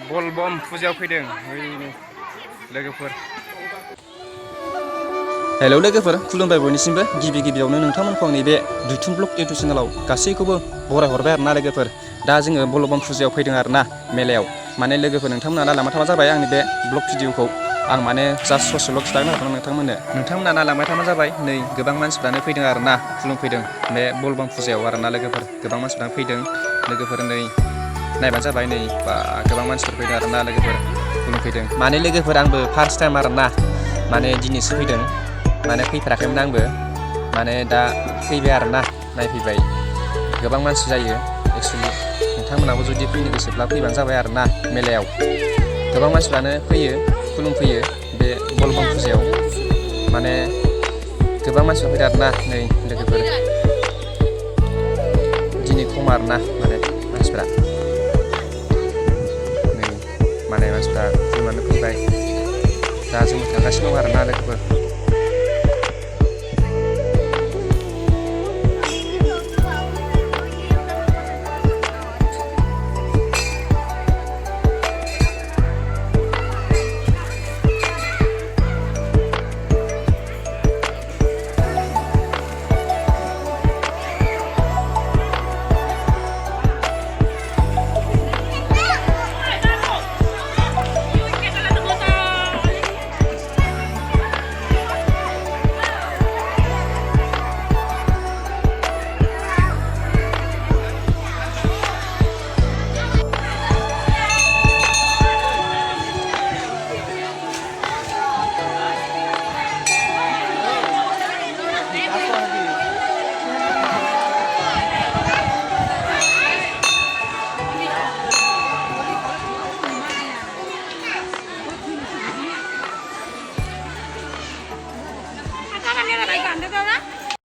बलबम फुजायाव फैदों लोगोफोर। हेलौ लोगोफोर, खुलुमबाय बयनिसिमबो। गिबियावनो नोंथांमोनखौ आंनि बे दुइथुन ब्लग इउटुब चेनेलाव गासैखौबो बरायहरबाय आरोना लोगोफोर। दा जोङो बलबम फुजायाव फैदों आरोना मेलायाव। माने लोगोफोर नोंथांमोना नालांबाय थाबा जाबाय आंनि बे ब्लग भिडिअखौ। आं माने जास्ट ससेल' खिथागोन आरोना नोंथांमोना नालांबाय थाबा जाबाय। नै गोबां मानसिफ्रानो फैदों आरोना खुलुमफैदों बे बलबम फुजायाव आरोना लोगोफोर। गोबां मानसिफ्रानो फैदों लोगोफोर। नै नायबानो जाबाय, नै बा गोबां मानसिफोर फैदों आरोना लोगोफोर खुलुमफैदों। माने लोगोफोर आंबो फार्स्ट टाइम आरोना, माने दिनैसो फैदों। माने फैफेराखैमोन आंबो, माने दा फैबाय आरोना नायफैबाय। गोबां मानसि जायो एक्सुवेलि। नोंथांमोनाबो जुदि फैनो गोसोब्ला फैबानो जाबाय आरोना मेलायाव। गोबां मानसिफ्रानो फैयो खुलुमफैयो बे बलबम फुजायाव। माने गोबां मानसिफोर फैदों आरोना नै लोगोफोर। दिनै खम आरोना माने मानसिफ्रा। नै माने मानसिफ्रा खुलुमनानै फैबाय। दा जोंबो थांगासिनो दं आरोना लोगोफोर।